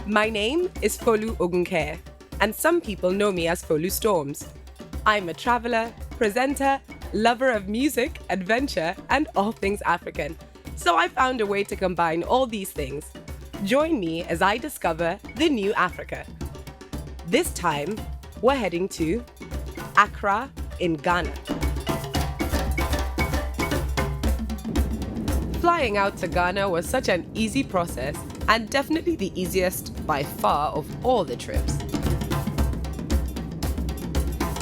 My name is Folu Ogunke, and some people know me as Folustorms. I'm a traveler, presenter, lover of music, adventure, and all things African. So I found a way to combine all these things. Join me as I discover the new Africa. This time, we're heading to Accra in Ghana. Flying out to Ghana was such an easy process and definitely the easiest by far of all the trips.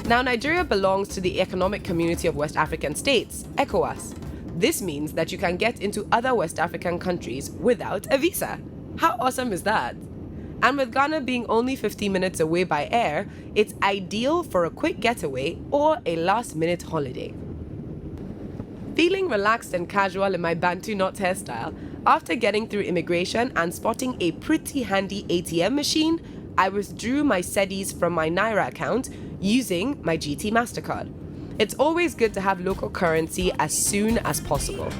Now, Nigeria belongs to the Economic Community of West African States, ECOWAS. This means that you can get into other West African countries without a visa. How awesome is that? And with Ghana being only 50 minutes away by air, it's ideal for a quick getaway or a last-minute holiday. Feeling relaxed and casual in my Bantu knot hairstyle, after getting through immigration and spotting a pretty handy ATM machine, I withdrew my cedis from my Naira account using my GT MasterCard. It's always good to have local currency as soon as possible,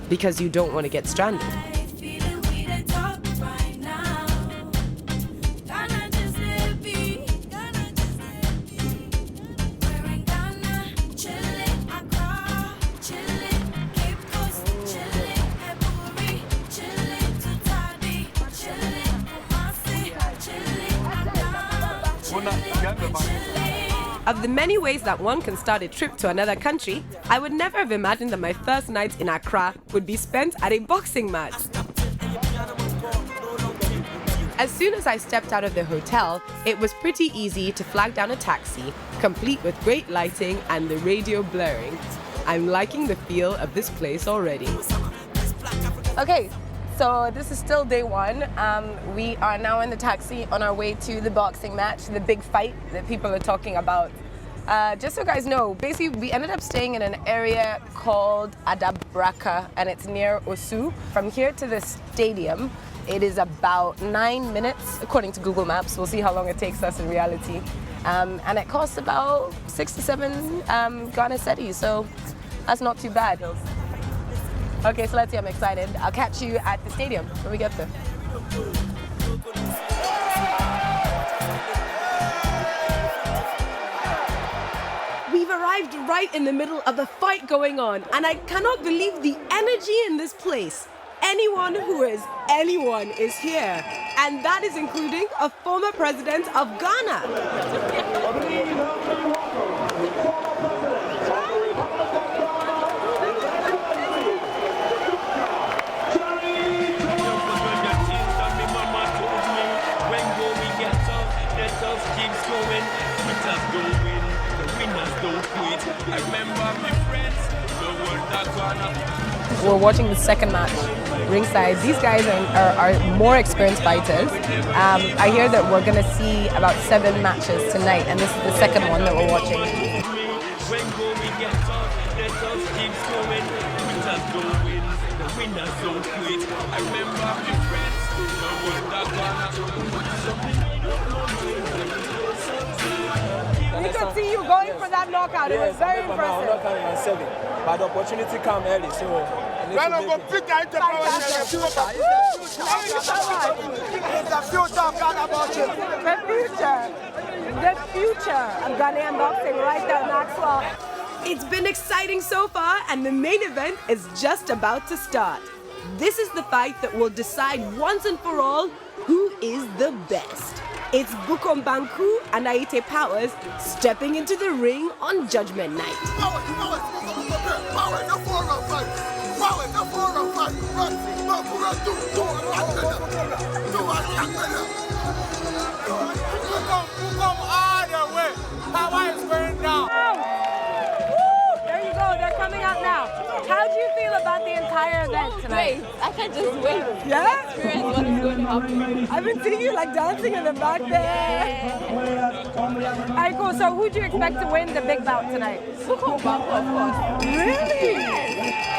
because you don't want to get stranded. Of the many ways that one can start a trip to another country, I would never have imagined that my first night in Accra would be spent at a boxing match. As soon as I stepped out of the hotel, it was pretty easy to flag down a taxi, complete with great lighting and the radio blaring. I'm liking the feel of this place already. Okay. So this is still day one. We are now in the taxi on our way to the boxing match, the big fight that people are talking about. Just so you guys know, basically we ended up staying in an area called Adabraka, and it's near Osu. From here to the stadium, it is about 9 minutes, according to Google Maps. We'll see how long it takes us in reality. And it costs about 6 to 7 Ghana cedis, so that's not too bad. Okay, so let's see, I'm excited. I'll catch you at the stadium when we get there. We've arrived right in the middle of the fight going on, and I cannot believe the energy in this place. Anyone who is anyone is here, and that is including a former president of Ghana. We're watching the second match, ringside. These guys are more experienced fighters. I hear that we're going to see about 7 matches tonight, and this is the second one that we're watching. You can see you going for that knockout. It was very impressive. Knockout in 7, but the opportunity came early, so. The future of Ghanaian boxing right there, Maxwell. It's been exciting so far, and the main event is just about to start. This is the fight that will decide once and for all who is the best. It's Bukom Banku and Aite Powers stepping into the ring on Judgment Night. There you go, they're coming out now. How do you feel about the entire event tonight? Great. I can just wait. Yeah? Experience what is going to happen. I've been seeing you like dancing in the back there. Yeah. Alright, cool. So who do you expect to win the big bout tonight? Bukom Banku, of course. Really? Yes.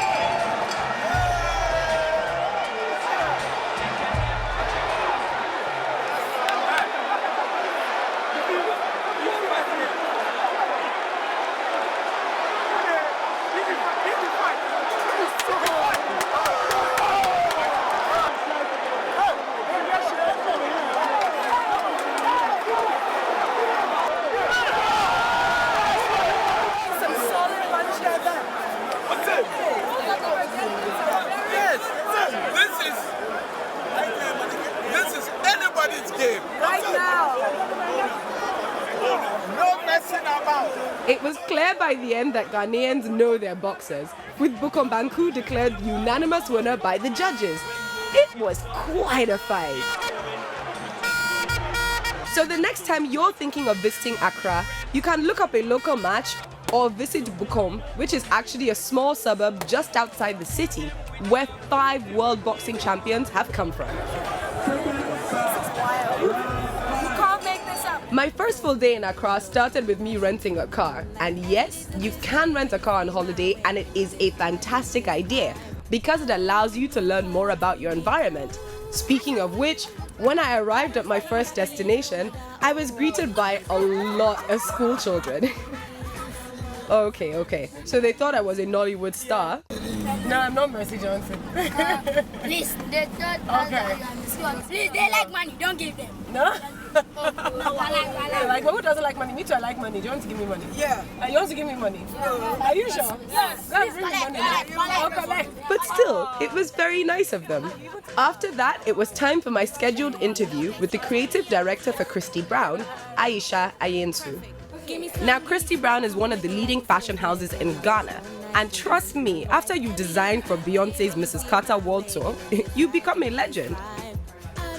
It was clear by the end that Ghanaians know their boxers, with Bukombanku declared unanimous winner by the judges. It was quite a fight. So the next time you're thinking of visiting Accra, you can look up a local match or visit Bukom, which is actually a small suburb just outside the city, where 5 world boxing champions have come from. My first full day in Accra started with me renting a car. And yes, you can rent a car on holiday, and it is a fantastic idea because it allows you to learn more about your environment. Speaking of which, when I arrived at my first destination, I was greeted by a lot of school children. Okay. So they thought I was a Nollywood star. No, I'm not Mercy Johnson. Please, they thought please, they like money, don't give them. No? I Like, who doesn't like money? Me too, I like money. Do you want to give me money? Yeah. You want to give me money? Are you sure? Yes. Let's bring the money. I'll collect. But still, it was very nice of them. After that, it was time for my scheduled interview with the creative director for Christy Brown, Aisha Ayensu. Now, Christy Brown is one of the leading fashion houses in Ghana. And trust me, after you design for Beyonce's Mrs. Carter World Tour, you become a legend.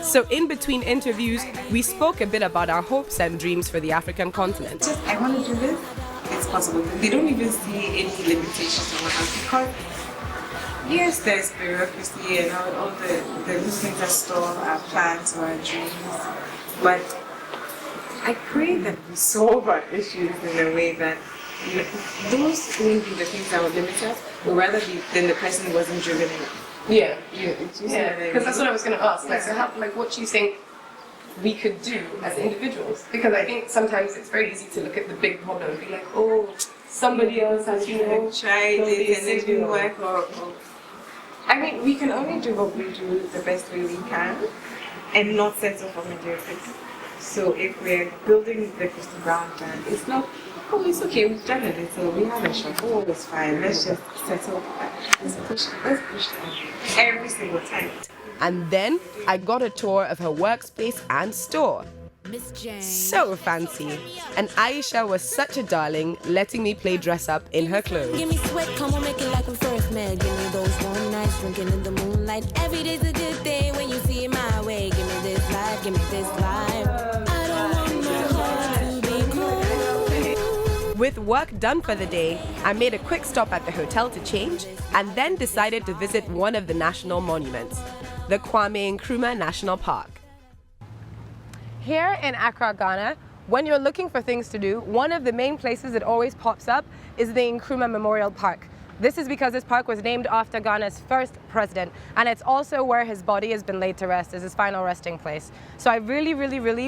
So in between interviews, we spoke a bit about our hopes and dreams for the African continent. I want to do this. It's possible. They don't even see any limitations on us because yes, there's bureaucracy and all the things that stall our plans or our dreams. But I pray that we solve our issues in a way that those wouldn't be the things that would limit us, but rather than the person who wasn't driven in. Yeah, Yeah, because that's what I was going to ask. What do you think we could do as individuals? Because I think sometimes it's very easy to look at the big problem and be like, oh, somebody else has, tried it and it didn't work. I mean, we can only do what we do the best way we can and not settle for mediocrity. So if we're building the Christy Brown brand, it's not, oh, it's okay, we've done it, so we have a shop, oh, it's fine, let's just settle. Let's push that every single time. And then I got a tour of her workspace and store. So fancy. And Aisha was such a darling, letting me play dress up in her clothes. Give me sweat, come on, make it like we first met. Give me those warm nights, drinking in the moonlight. Every day's a good day when you see it my way. Give me this life, give me this life. I don't want my heart to be cold. With work done for the day, I made a quick stop at the hotel to change and then decided to visit one of the national monuments, the Kwame Nkrumah National Park. Here in Accra, Ghana, when you're looking for things to do, one of the main places that always pops up is the Nkrumah Memorial Park. This is because this park was named after Ghana's first president, and it's also where his body has been laid to rest, as his final resting place. So I really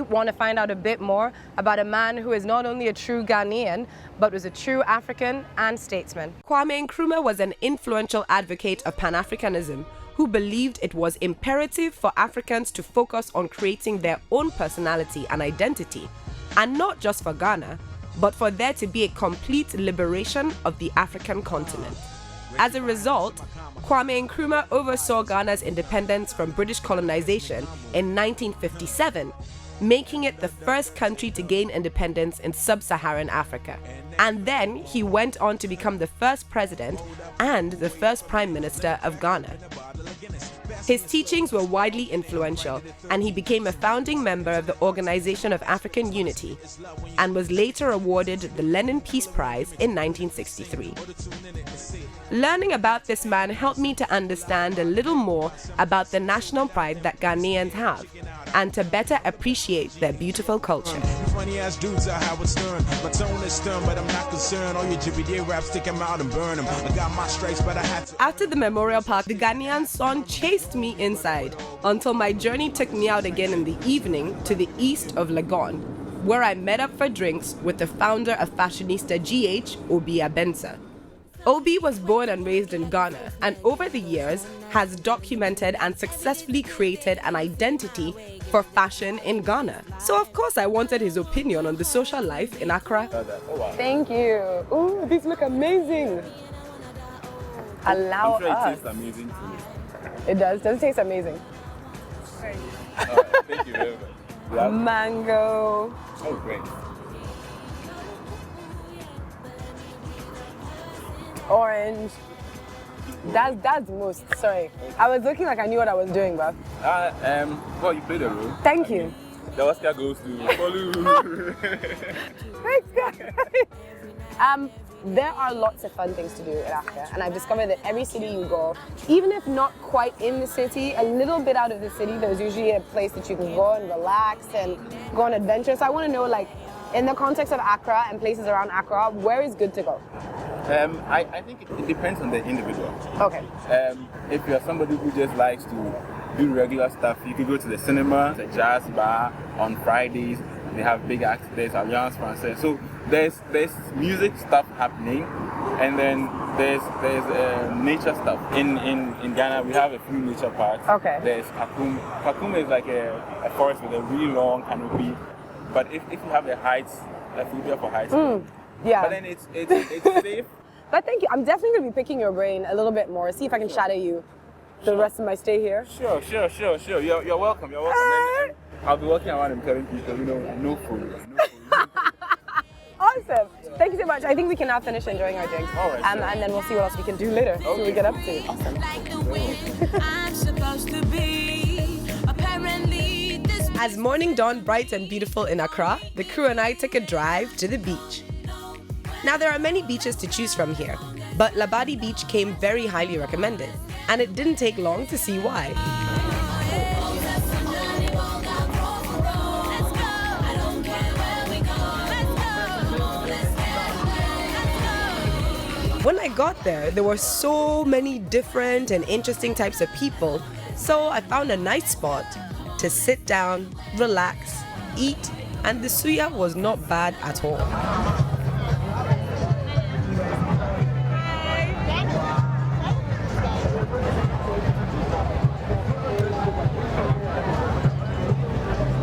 want to find out a bit more about a man who is not only a true Ghanaian, but was a true African and statesman. Kwame Nkrumah was an influential advocate of Pan-Africanism, who believed it was imperative for Africans to focus on creating their own personality and identity, and not just for Ghana, but for there to be a complete liberation of the African continent. As a result, Kwame Nkrumah oversaw Ghana's independence from British colonization in 1957, making it the first country to gain independence in sub-Saharan Africa. And then he went on to become the first president and the first prime minister of Ghana. His teachings were widely influential, and he became a founding member of the Organization of African Unity, and was later awarded the Lenin Peace Prize in 1963. Learning about this man helped me to understand a little more about the national pride that Ghanaians have, and to better appreciate their beautiful culture. Funny ass dudes are Howard Stern. My tone is stern, but I'm not concerned. All your GBD raps, stick them out and burn them. I got my stripes, but I had to. After the memorial park, the Ghanaian sun chased me inside until my journey took me out again in the evening to the east of Legon, where I met up for drinks with the founder of Fashionista GH, Obi Abensa. Obi was born and raised in Ghana, and over the years has documented and successfully created an identity for fashion in Ghana. So of course I wanted his opinion on the social life in Accra. Thank you. Ooh, these look amazing. Allow us. It tastes amazing to me. It does. Does it taste amazing? Alright, thank you very much. Mango. Oh, great. orange. That's the most. Sorry, I was looking like I knew what I was doing, but. Well, you played a role. Thank you. The Oscar goes to Folu. Thanks, guys. There are lots of fun things to do in Africa, and I've discovered that every city you go, even if not quite in the city, a little bit out of the city, there's usually a place that you can go and relax and go on adventure. So I want to know, like, in the context of Accra and places around Accra, where is good to go? I think it depends on the individual. Okay. If you're somebody who just likes to do regular stuff, you can go to the cinema, the jazz bar on Fridays. They have big acts. There's Alliance Française. So there's music stuff happening, and then there's nature stuff. In Ghana, we have a few nature parks. Okay. There's Kakum. Kakum is like a forest with a really long canopy. But if you have a heights, a phobia for heights, yeah. But then it's safe. But thank you. I'm definitely going to be picking your brain a little bit more. See if I can shadow you the rest of my stay here. Sure. You're welcome. And I'll be walking around and telling people, no food. Awesome. Thank you so much. I think we can now finish enjoying our drinks. All right, sure. And then we'll see what else we can do later. See what we get up to. Awesome. As morning dawned bright and beautiful in Accra, the crew and I took a drive to the beach. Now, there are many beaches to choose from here, but Labadi Beach came very highly recommended, and it didn't take long to see why. When I got there were so many different and interesting types of people, so I found a nice spot to sit down, relax, eat, and the suya was not bad at all.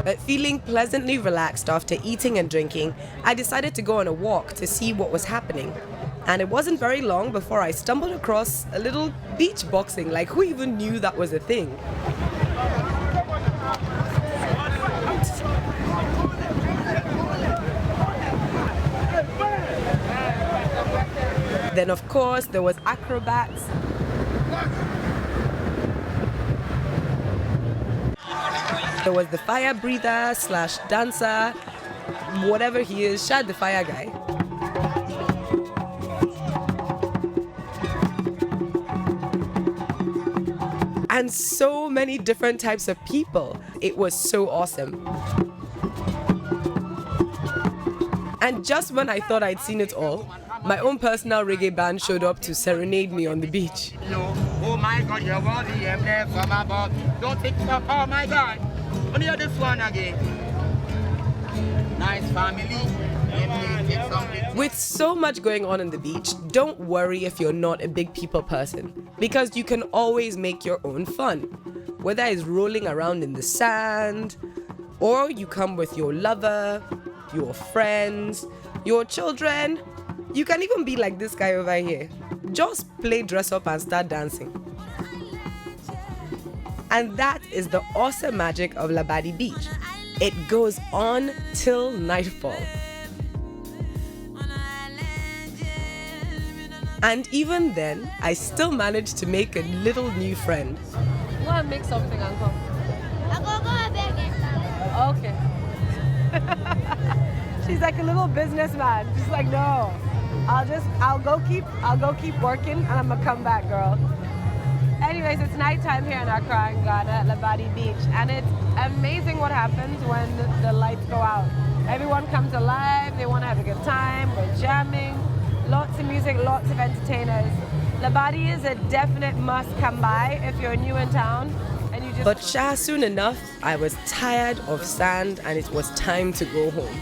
But feeling pleasantly relaxed after eating and drinking, I decided to go on a walk to see what was happening. And it wasn't very long before I stumbled across a little beach boxing. Like, who even knew that was a thing? Then, of course, there was acrobats. There was the fire breather / dancer, whatever he is, Shad the fire guy. And so many different types of people. It was so awesome. And just when I thought I'd seen it all, my own personal reggae band showed up to serenade me on the beach. Oh my God, you're worthy, I'm there from above. Don't take up, oh my God. Only this one again. Nice family. With so much going on the beach, don't worry if you're not a big people person, because you can always make your own fun. Whether it's rolling around in the sand, or you come with your lover, your friends, your children. You can even be like this guy over here. Just play dress up and start dancing. And that is the awesome magic of Labadi Beach. It goes on till nightfall. And even then, I still managed to make a little new friend. You want to make something, Uncle? Okay. She's like a little businessman. She's like, no, I'll go keep working, and I'm gonna come back, girl. Anyways, it's nighttime here in Accra, in Ghana, at Labadi Beach, and it's amazing what happens when the lights go out. Everyone comes alive. They want to have a good time. We're jamming. Lots of music, lots of entertainers. Labadi is a definite must come by if you're new in town. And you just. But soon enough, I was tired of sand and it was time to go home.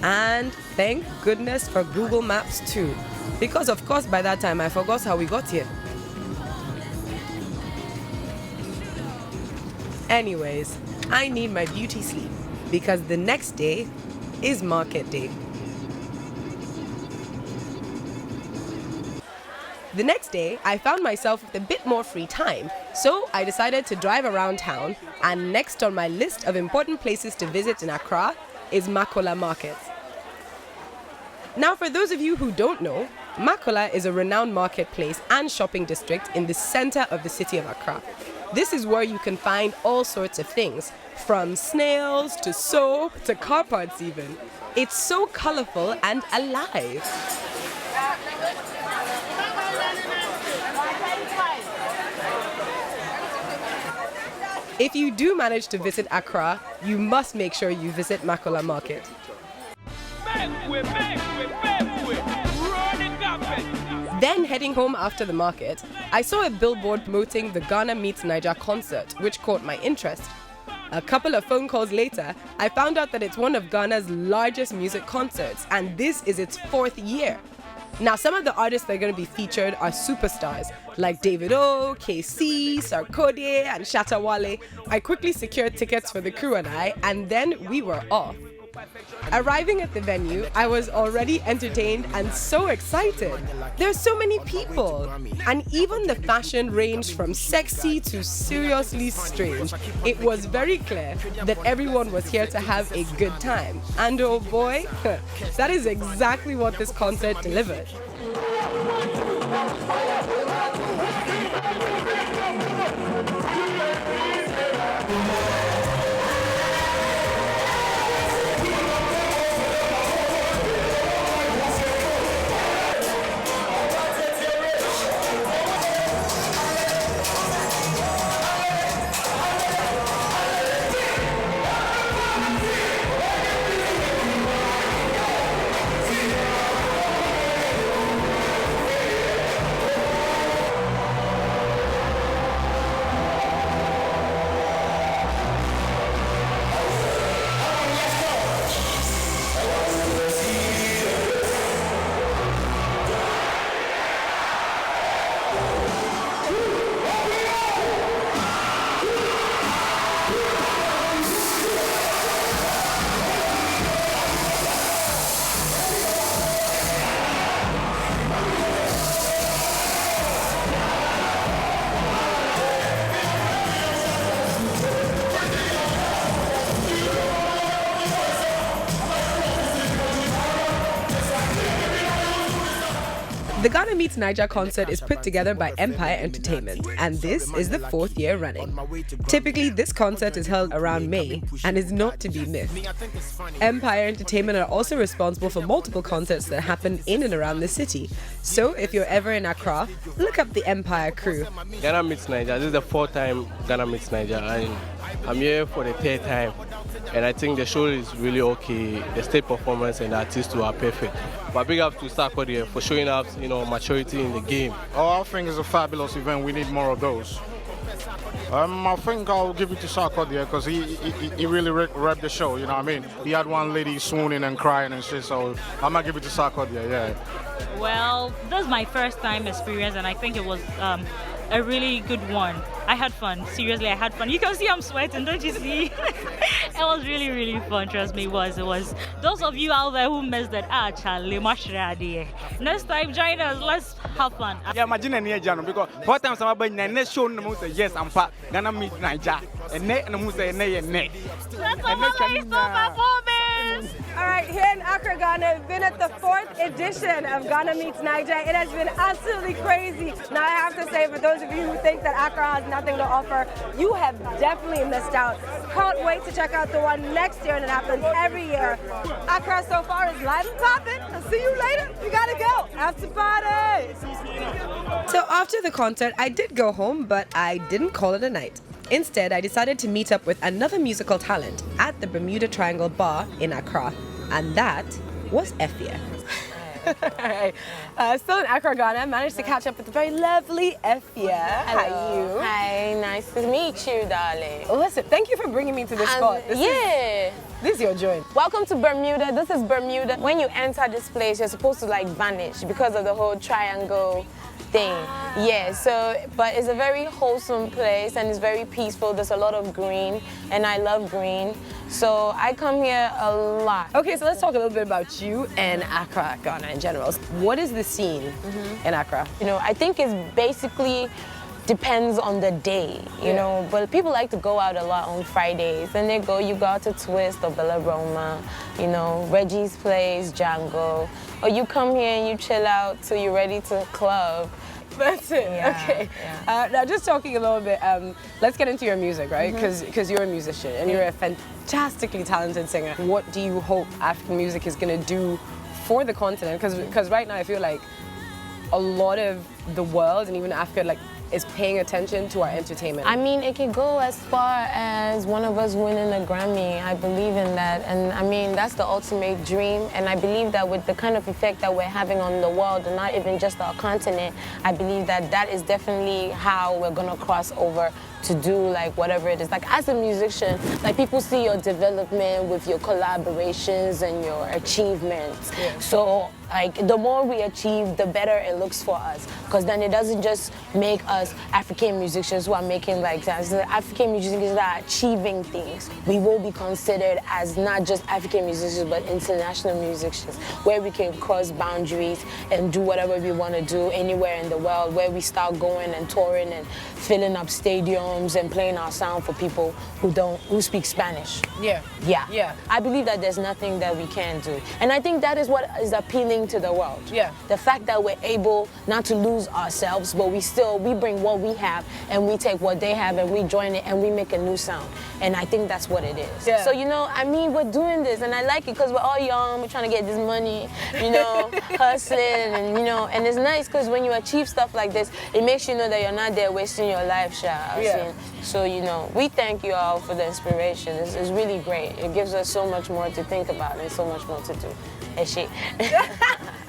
And thank goodness for Google Maps too. Because of course by that time I forgot how we got here. Anyways, I need my beauty sleep because the next day is market day. The next day, I found myself with a bit more free time, so I decided to drive around town, and next on my list of important places to visit in Accra is Makola Market. Now, for those of you who don't know, Makola is a renowned marketplace and shopping district in the center of the city of Accra. This is where you can find all sorts of things, from snails to soap to car parts even. It's so colorful and alive. If you do manage to visit Accra, you must make sure you visit Makola Market. Then heading home after the market, I saw a billboard promoting the Ghana Meets Niger concert, which caught my interest. A couple of phone calls later, I found out that it's one of Ghana's largest music concerts, and this is its 4th year. Now, some of the artists that are going to be featured are superstars like David O, KC, Sarkodie, and Shatta Wale. I quickly secured tickets for the crew and I, and then we were off. Arriving at the venue, I was already entertained and so excited. There's so many people, and even the fashion ranged from sexy to seriously strange. It was very clear that everyone was here to have a good time. And oh boy, that is exactly what this concert delivered. The Ghana Meets Niger concert is put together by Empire Entertainment, and this is the 4th year running. Typically, this concert is held around May and is not to be missed. Empire Entertainment are also responsible for multiple concerts that happen in and around the city. So if you're ever in Accra, look up the Empire crew. Ghana Meets Niger, this is the 4th time Ghana Meets Niger, and I'm here for the 3rd time. And I think the show is really okay. The stage performance and the artists too are perfect. But big up to Sarkodie for showing up, maturity in the game. Oh, I think it's a fabulous event. We need more of those. I think I'll give it to Sarkodie because he really repped the show, you know what I mean? He had one lady swooning and crying and shit, so I'm gonna give it to Sarkodie, yeah. Well, this is my first time experience and I think it was a really good one. I had fun. Seriously, I had fun. You can see I'm sweating, don't you see? It was really, really fun. Trust me, it was. Those of you out there who missed that, Charlie, next time, join us. Let's have fun. Yeah, imagine because 4 times I'm about next show, yes, I'm Ghana Meets Niger. And that's performance. All right, here in Accra, Ghana, we've been at the 4th edition of Ghana Meets Niger. It has been absolutely crazy. Now, I have to say, for those of you who think that Accra has nothing to offer, you have definitely missed out. Can't wait to check out the one next year, and it happens every year. Accra so far is live and popping. I'll see you later. We gotta go. After party. So after the concert, I did go home, but I didn't call it a night. Instead, I decided to meet up with another musical talent at the Bermuda Triangle Bar in Accra, and that was Effia. Still in Accra, Ghana, I managed to catch up with the very lovely Effia. How are you? Hi, nice to meet you, darling. Listen, thank you for bringing me to this spot. This is your joint. Welcome to Bermuda. This is Bermuda. When you enter this place, you're supposed to vanish because of the whole triangle thing. Yeah, but it's a very wholesome place and it's very peaceful. There's a lot of green and I love green. So I come here a lot. Okay, so let's talk a little bit about you and Accra, Ghana in general. What is the scene in Accra? I think it's basically depends on the day, you know. But people like to go out a lot on Fridays. Then you go out to Twist or Bella Roma, you know, Reggie's Place, Django. Or you come here and you chill out till you're ready to club. That's it. Okay. Now, just talking a little bit, let's get into your music, right? Because you're a musician and you're a fantastically talented singer. What do you hope African music is going to do for the continent? Because right now I feel like a lot of the world and even Africa is paying attention to our entertainment. I mean, it can go as far as one of us winning a Grammy. I believe in that. And I mean, that's the ultimate dream. And I believe that with the kind of effect that we're having on the world, and not even just our continent, I believe that that is definitely how we're gonna cross over to do like whatever it is. Like as a musician, like people see your development with your collaborations and your achievements. So like the more we achieve, the better it looks for us. Because then it doesn't just make us African musicians who are making like that. So African musicians that are achieving things. We will be considered as not just African musicians, but international musicians, where we can cross boundaries and do whatever we want to do anywhere in the world, where we start going and touring and filling up stadiums and playing our sound for people who speak Spanish. Yeah. I believe that there's nothing that we can't do. And I think that is what is appealing to the world. The fact that we're able not to lose ourselves, but we bring what we have and we take what they have and we join it and we make a new sound. And I think that's what it is. So, you know, I mean, we're doing this and I like it because we're all young, we're trying to get this money, you know, hustling and, you know, and it's nice because when you achieve stuff like this, it makes you know that you're not there wasting your life, So, you know, we thank you all for the inspiration. It's really great. It gives us so much more to think about and so much more to do. And shit.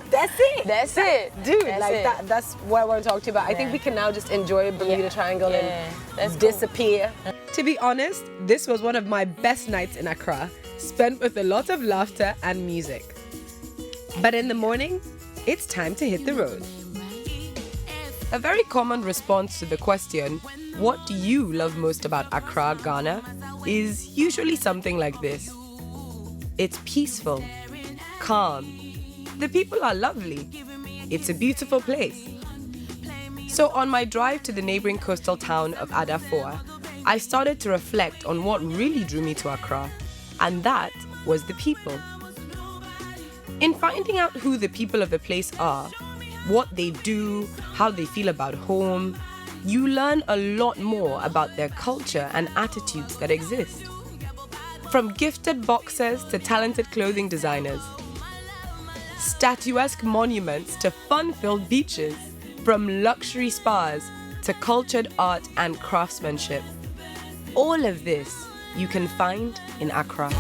That's it. That's it. Dude, that's what I want to talk to you about. I think we can now just enjoy Bermuda Triangle and disappear. To be honest, this was one of my best nights in Accra, spent with a lot of laughter and music. But in the morning, it's time to hit the road. A very common response to the question, what do you love most about Accra, Ghana, is usually something like this. It's peaceful, calm. The people are lovely. It's a beautiful place. So on my drive to the neighboring coastal town of Adafoa, I started to reflect on what really drew me to Accra, and that was the people. In finding out who the people of the place are, what they do, how they feel about home, you learn a lot more about their culture and attitudes that exist. From gifted boxers to talented clothing designers, statuesque monuments to fun-filled beaches, from luxury spas to cultured art and craftsmanship. All of this you can find in Accra.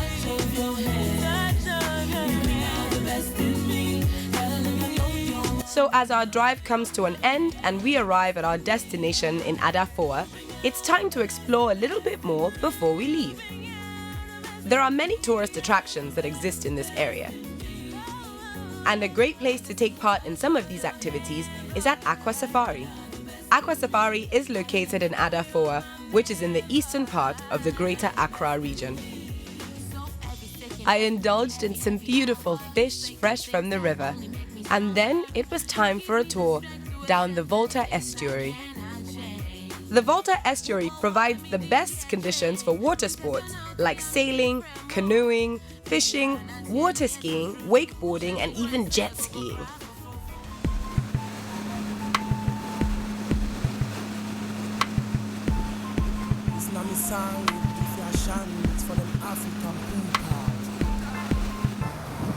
So as our drive comes to an end and we arrive at our destination in Adafoa, it's time to explore a little bit more before we leave. There are many tourist attractions that exist in this area. And a great place to take part in some of these activities is at Aqua Safari. Aqua Safari is located in Adafoa, which is in the eastern part of the Greater Accra region. I indulged in some beautiful fish fresh from the river, and then it was time for a tour down the Volta Estuary. The Volta Estuary provides the best conditions for water sports like sailing, canoeing, fishing, water skiing, wakeboarding, and even jet skiing.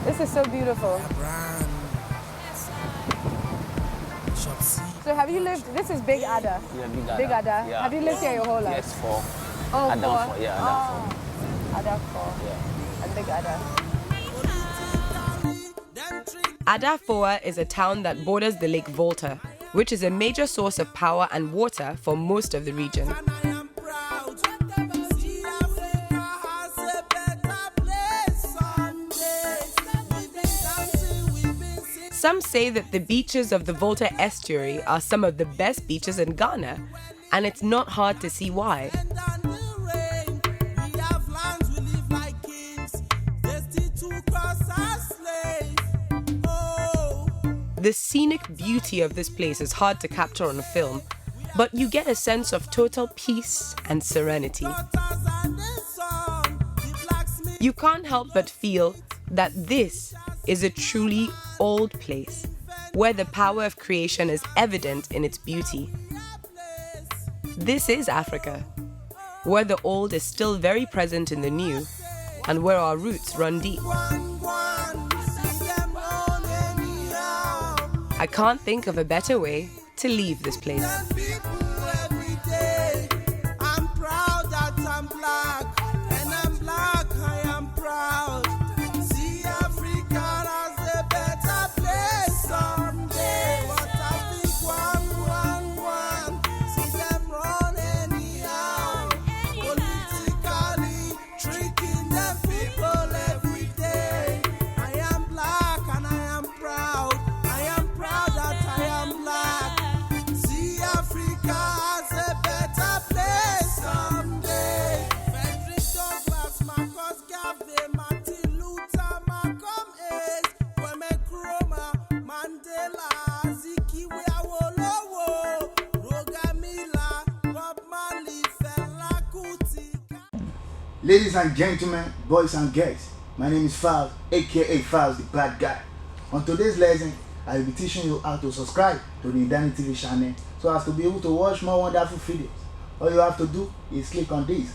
This is so beautiful. So have you lived, this is Big Ada? Yeah, Big Ada. Big Ada. Yeah. Have you lived here your whole life? Yes, 4. Oh, Ada 4? 4, yeah, Ada 4. Ada 4. Yeah. And Big Ada. Adafoa is a town that borders the Lake Volta, which is a major source of power and water for most of the region. Some say that the beaches of the Volta Estuary are some of the best beaches in Ghana, and it's not hard to see why. The scenic beauty of this place is hard to capture on film, but you get a sense of total peace and serenity. You can't help but feel that this is a truly old place, where the power of creation is evident in its beauty. This is Africa, where the old is still very present in the new, and where our roots run deep. I can't think of a better way to leave this place. Ladies and gentlemen, boys and girls, my name is Fals, aka Fals the Bad Guy. On today's lesson, I will be teaching you how to subscribe to the NdaniTV channel so as to be able to watch more wonderful videos. All you have to do is click on this